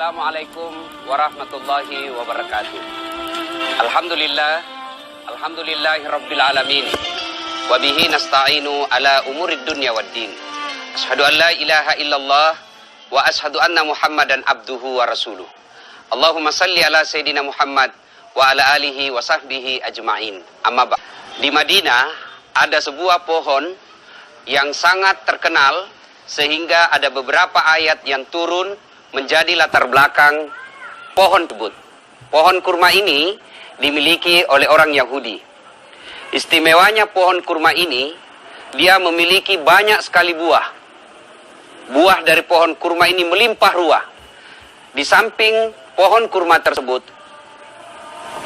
Assalamualaikum warahmatullahi wabarakatuh. Alhamdulillahirabbil alamin. Wa bihi nasta'inu ala umurid dunya waddin. Asyhadu an la ilaha illallah wa asyhadu anna Muhammadan abduhu wa rasuluh. Allahumma salli ala sayyidina Muhammad wa ala alihi wa sahbihi ajma'in. Amma ba'd. Di Madinah ada sebuah pohon yang sangat terkenal sehingga ada beberapa ayat yang turun menjadi latar belakang pohon tersebut. Pohon kurma ini dimiliki oleh orang Yahudi. Istimewanya pohon kurma ini, dia memiliki banyak sekali buah. Buah dari pohon kurma ini melimpah ruah. Di samping pohon kurma tersebut,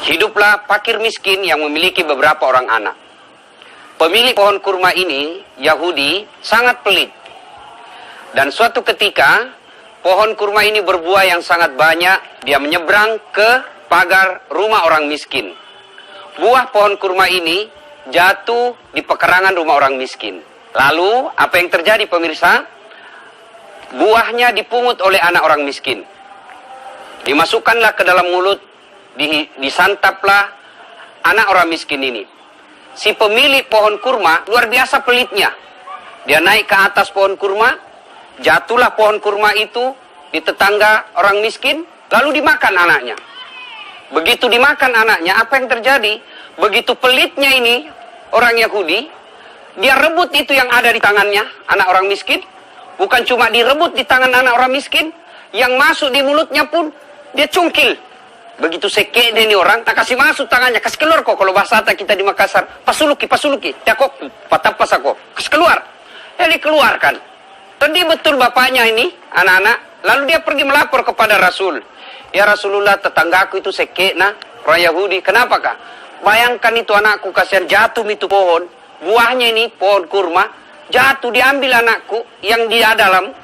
hiduplah fakir miskin yang memiliki beberapa orang anak. Pemilik pohon kurma ini, Yahudi, sangat pelit. Dan suatu ketika, pohon kurma ini berbuah yang sangat banyak. Dia menyeberang ke pagar rumah orang miskin. Buah pohon kurma ini jatuh di pekarangan rumah orang miskin. Lalu apa yang terjadi pemirsa? Buahnya dipungut oleh anak orang miskin. Dimasukkanlah ke dalam mulut, disantaplah anak orang miskin ini. Si pemilik pohon kurma luar biasa pelitnya. Dia naik ke atas pohon kurma, jatuhlah pohon kurma itu di tetangga orang miskin, lalu dimakan anaknya. Begitu dimakan anaknya, apa yang terjadi? Begitu pelitnya ini, orang Yahudi, dia rebut itu yang ada di tangannya, anak orang miskin. Bukan cuma direbut di tangan anak orang miskin, yang masuk di mulutnya pun, dia cungkil. Begitu sekek ini orang, tak kasih masuk tangannya, kasih keluar kok. Kalau bahasa kita di Makassar, pasuluki, takok, patapas aku, kasih keluar. Ya dikeluarkan. Tadi betul bapaknya ini, anak-anak, lalu dia pergi melapor kepada Rasul. Ya Rasulullah, tetanggaku itu sekek orang Yahudi. Kenapa kah? Bayangkan itu anakku, kasihan jatuh itu pohon. Buahnya ini, pohon kurma, jatuh diambil anakku yang dia dalam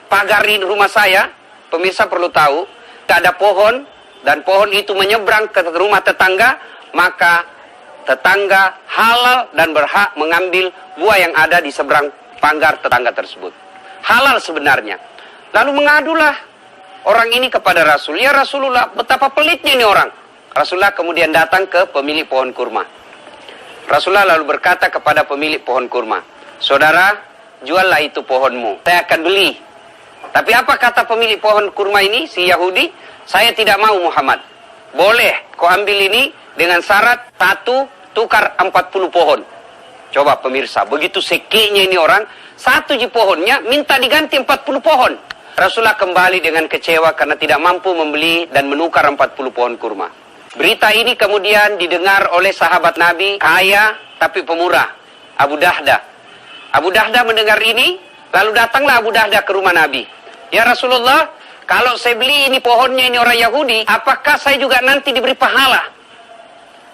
pagarin rumah saya. Pemirsa perlu tahu, tak ada pohon, dan pohon itu menyeberang ke rumah tetangga, maka tetangga halal dan berhak mengambil buah yang ada di seberang pagar tetangga tersebut. Halal sebenarnya. Lalu mengadulah orang ini kepada Rasul. Ya Rasulullah, betapa pelitnya ini orang. Rasulullah kemudian datang ke pemilik pohon kurma. Rasulullah lalu berkata kepada pemilik pohon kurma, saudara, juallah itu pohonmu, saya akan beli. Tapi apa kata pemilik pohon kurma ini, si Yahudi? Saya tidak mau Muhammad. Boleh, kau ambil ini dengan syarat 1 tukar 40 pohon. Coba pemirsa, begitu sekeknya ini orang, 1 ji pohonnya minta diganti 40 pohon. Rasulullah kembali dengan kecewa karena tidak mampu membeli dan menukar 40 pohon kurma. Berita ini kemudian didengar oleh sahabat Nabi, kaya tapi pemurah, Abu Dahda. Abu Dahda mendengar ini, lalu datanglah Abu Dahda ke rumah Nabi. Ya Rasulullah, kalau saya beli ini pohonnya ini orang Yahudi, apakah saya juga nanti diberi pahala?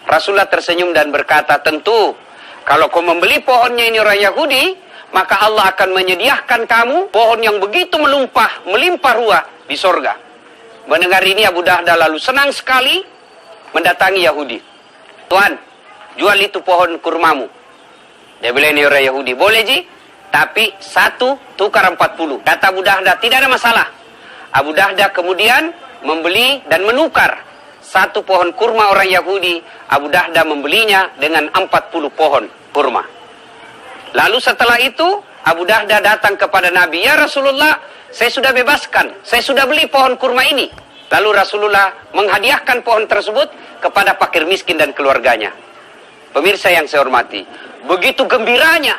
Rasulullah tersenyum dan berkata, tentu, kalau kau membeli pohonnya ini orang Yahudi, maka Allah akan menyediakan kamu pohon yang begitu melimpah ruah di sorga. Mendengar ini Abu Dahda lalu senang sekali mendatangi Yahudi. Tuan, jual itu pohon kurmamu. Dia bilang ini orang Yahudi, boleh ji, tapi 1 tukar 40. Kata Abu Dahda, tidak ada masalah. Abu Dahda kemudian membeli dan menukar 1 pohon kurma orang Yahudi. Abu Dahda membelinya dengan 40 pohon kurma. Lalu setelah itu, Abu Dahda datang kepada Nabi. Ya Rasulullah, saya sudah bebaskan. Saya sudah beli pohon kurma ini. Lalu Rasulullah menghadiahkan pohon tersebut kepada fakir miskin dan keluarganya. Pemirsa yang saya hormati, begitu gembiranya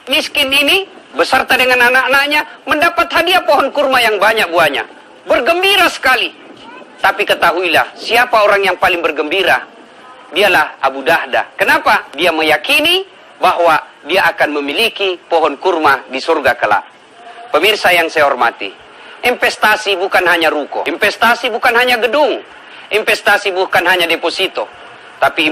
miskin ini beserta dengan anak-anaknya mendapat hadiah pohon kurma yang banyak buahnya. Bergembira sekali. Tapi ketahuilah, siapa orang yang paling bergembira? Dialah Abu Dahda. Kenapa? Dia meyakini bahwa dia akan memiliki pohon kurma di surga kelak. Pemirsa yang saya hormati, investasi bukan hanya ruko, investasi bukan hanya gedung, investasi bukan hanya deposito, tapi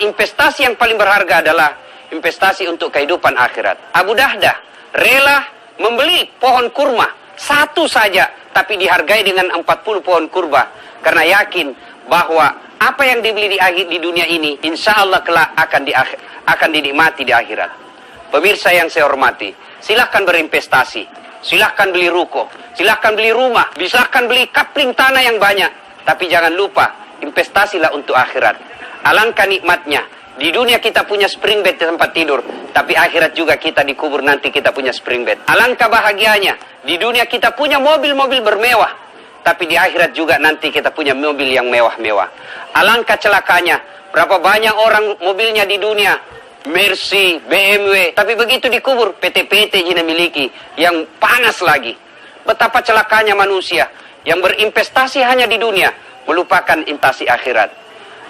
investasi yang paling berharga adalah investasi untuk kehidupan akhirat. Abu Dahda rela membeli pohon kurma 1 saja, tapi dihargai dengan 40 pohon kurma, karena yakin bahwa apa yang dibeli di dunia ini, insya Allah kelak akan dinikmati di akhirat. Pemirsa yang saya hormati, silahkan berinvestasi. silahkan beli ruko, silahkan beli rumah, silahkan beli kapling tanah yang banyak. Tapi jangan lupa, investasilah untuk akhirat. Alangkah nikmatnya. Di dunia kita punya spring bed di tempat tidur, tapi akhirat juga kita dikubur nanti kita punya spring bed. Alangkah bahagianya. Di dunia kita punya mobil-mobil bermewah, tapi di akhirat juga nanti kita punya mobil yang mewah-mewah. Alangkah celakanya. Berapa banyak orang mobilnya di dunia, Mercy, BMW, tapi begitu dikubur, PT-PT yang miliki, yang panas lagi. Betapa celakanya manusia yang berinvestasi hanya di dunia, melupakan investasi akhirat.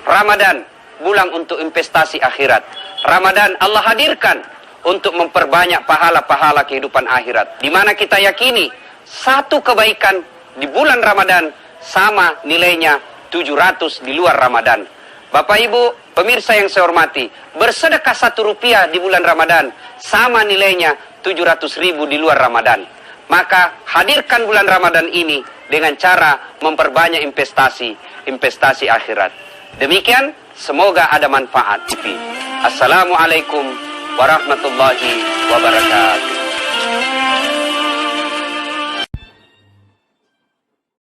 Ramadan, bulan untuk investasi akhirat. Ramadan Allah hadirkan untuk memperbanyak pahala-pahala kehidupan akhirat. Di mana kita yakini, satu kebaikan di bulan Ramadan sama nilainya 700 di luar Ramadan. Bapak Ibu, pemirsa yang saya hormati, bersedekah 1 rupiah di bulan Ramadan sama nilainya 700.000 di luar Ramadan. Maka hadirkan bulan Ramadan ini dengan cara memperbanyak investasi akhirat. Demikian, semoga ada manfaat. Assalamualaikum warahmatullahi wabarakatuh.